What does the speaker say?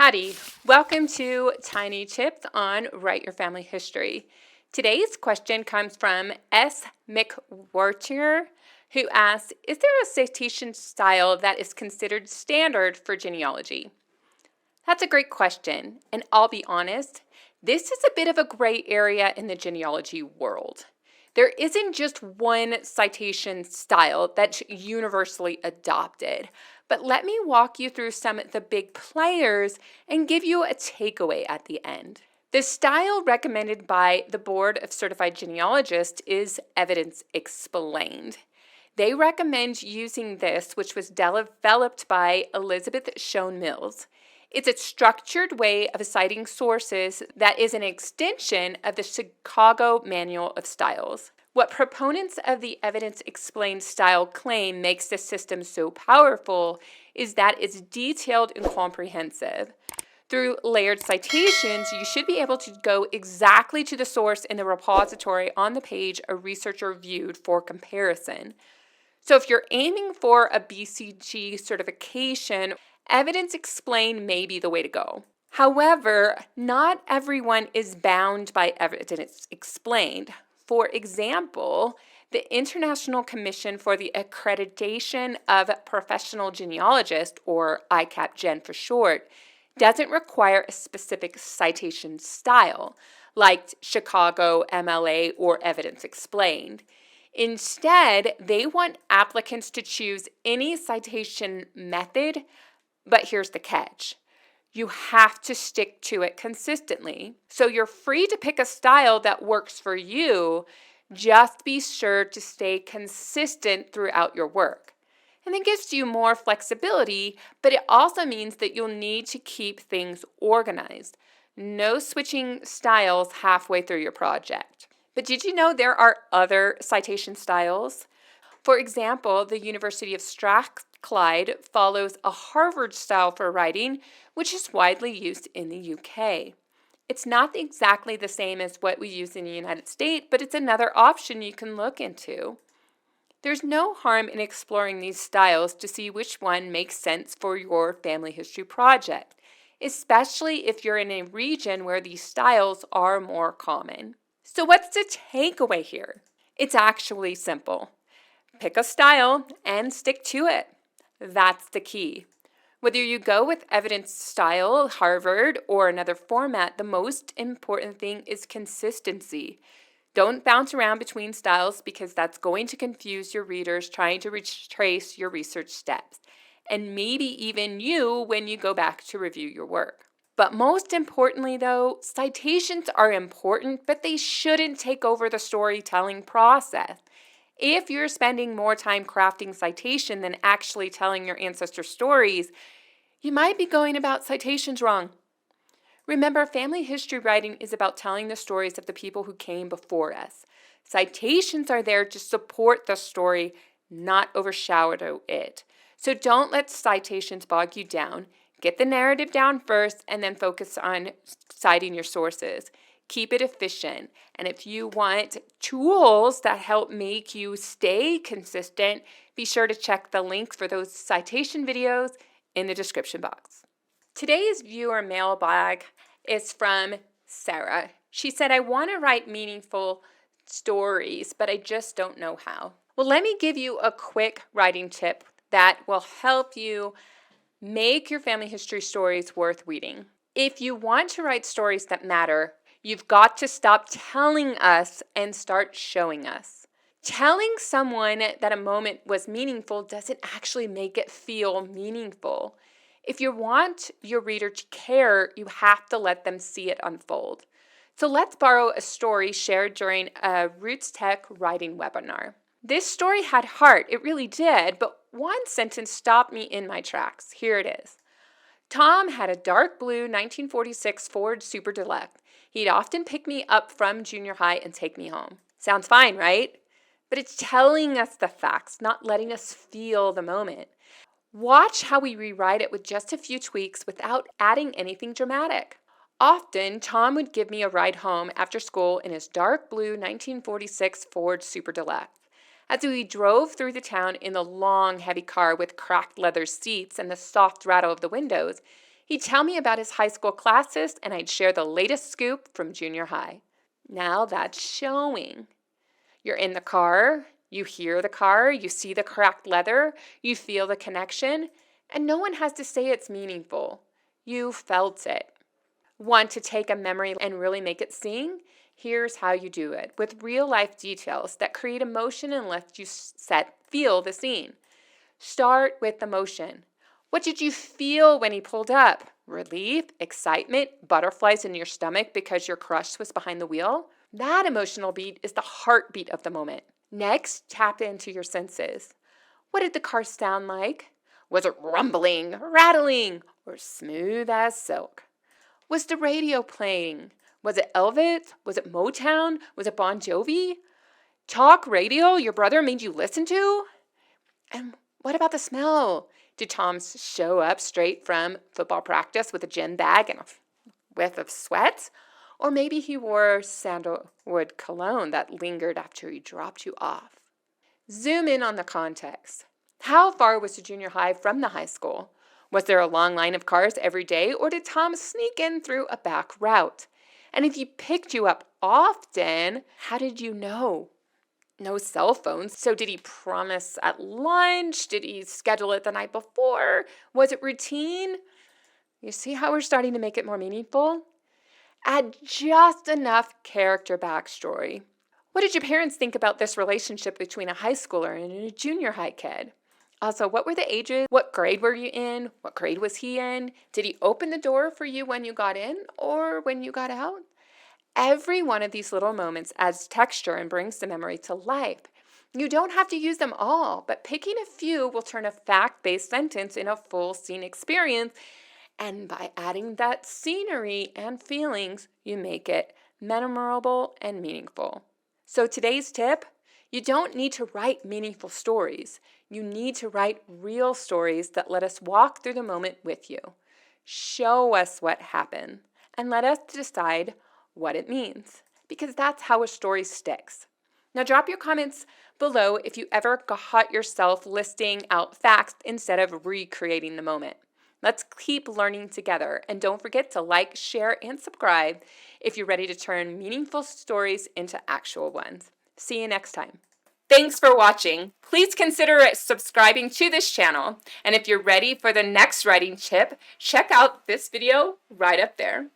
Howdy, welcome to Tiny Tips on Write Your Family History. Today's question comes from S. McWhorter, who asks, is there a citation style that is considered standard for genealogy? That's a great question, and I'll be honest, this is a bit of a gray area in the genealogy world. There isn't just one citation style that's universally adopted, but let me walk you through some of the big players and give you a takeaway at the end. The style recommended by the Board of Certified Genealogists is evidence explained. They recommend using this, which was developed by Elizabeth Shown Mills. It's a structured way of citing sources that is an extension of the Chicago Manual of Styles. What proponents of the evidence explained style claim makes this system so powerful is that it's detailed and comprehensive. Through layered citations, you should be able to go exactly to the source in the repository on the page a researcher viewed for comparison. So if you're aiming for a BCG certification, evidence explained may be the way to go. However, not everyone is bound by evidence explained. For example, the International Commission for the Accreditation of Professional Genealogists, or ICAP-Gen for short, doesn't require a specific citation style, like Chicago, MLA, or evidence explained. Instead, they want applicants to choose any citation method, but here's the catch. You have to stick to it consistently. So you're free to pick a style that works for you. Just be sure to stay consistent throughout your work. And it gives you more flexibility, but it also means that you'll need to keep things organized. No switching styles halfway through your project. But did you know there are other citation styles? For example, the University of Strathclyde follows a Harvard style for writing, which is widely used in the UK. It's not exactly the same as what we use in the United States, but it's another option you can look into. There's no harm in exploring these styles to see which one makes sense for your family history project, especially if you're in a region where these styles are more common. So what's the takeaway here? It's actually simple. Pick a style and stick to it. That's the key. Whether you go with evidence style, Harvard, or another format, the most important thing is consistency. Don't bounce around between styles because that's going to confuse your readers trying to retrace your research steps, and maybe even you when you go back to review your work. But most importantly, though, citations are important, but they shouldn't take over the storytelling process. If you're spending more time crafting citation than actually telling your ancestor stories, you might be going about citations wrong. Remember, family history writing is about telling the stories of the people who came before us. Citations are there to support the story, not overshadow it. So don't let citations bog you down. Get the narrative down first and then focus on citing your sources. Keep it efficient. And if you want tools that help make you stay consistent, be sure to check the link for those citation videos in the description box. Today's viewer mailbag is from Sarah. She said, I want to write meaningful stories, but I just don't know how. Well, let me give you a quick writing tip that will help you make your family history stories worth reading. If you want to write stories that matter, you've got to stop telling us and start showing us. Telling someone that a moment was meaningful doesn't actually make it feel meaningful. If you want your reader to care, you have to let them see it unfold. So let's borrow a story shared during a Roots Tech writing webinar. This story had heart, it really did, but one sentence stopped me in my tracks. Here it is. Tom had a dark blue 1946 Ford Super Deluxe. He'd often pick me up from junior high and take me home. Sounds fine, right? But it's telling us the facts, not letting us feel the moment. Watch how we rewrite it with just a few tweaks without adding anything dramatic. Often, Tom would give me a ride home after school in his dark blue 1946 Ford Super Deluxe. As we drove through the town in the long, heavy car with cracked leather seats and the soft rattle of the windows, He'd tell me about his high school classes, and I'd share the latest scoop from junior high. Now that's showing. You're in the car, you hear the car, you see the cracked leather, you feel the connection, and no one has to say it's meaningful. You felt it. Want to take a memory and really make it sing? Here's how you do it, with real life details that create emotion and let you feel the scene. Start with emotion. What did you feel when he pulled up? Relief, excitement, butterflies in your stomach because your crush was behind the wheel? That emotional beat is the heartbeat of the moment. Next, tap into your senses. What did the car sound like? Was it rumbling, rattling, or smooth as silk? Was the radio playing? Was it Elvis? Was it Motown? Was it Bon Jovi? Talk radio your brother made you listen to? And what about the smell? Did Tom show up straight from football practice with a gym bag and a whiff of sweat? Or maybe he wore sandalwood cologne that lingered after he dropped you off. Zoom in on the context. How far was the junior high from the high school? Was there a long line of cars every day, or did Tom sneak in through a back route? And if he picked you up often, how did you know? No cell phones, so did he promise at lunch? Did he schedule it the night before? Was it routine? You see how we're starting to make it more meaningful? Add just enough character backstory. What did your parents think about this relationship between a high schooler and a junior high kid? Also, what were the ages? What grade were you in? What grade was he in? Did he open the door for you when you got in or when you got out? Every one of these little moments adds texture and brings the memory to life. You don't have to use them all, but picking a few will turn a fact-based sentence in a full scene experience. And by adding that scenery and feelings, you make it memorable and meaningful. So today's tip, you don't need to write meaningful stories. You need to write real stories that let us walk through the moment with you. Show us what happened and let us decide what it means, because that's how a story sticks. Now drop your comments below if you ever caught yourself listing out facts instead of recreating the moment. Let's keep learning together, and don't forget to like, share, and subscribe if you're ready to turn meaningful stories into actual ones. See you next time. Thanks for watching. Please consider subscribing to this channel, and if you're ready for the next writing tip, check out this video right up there.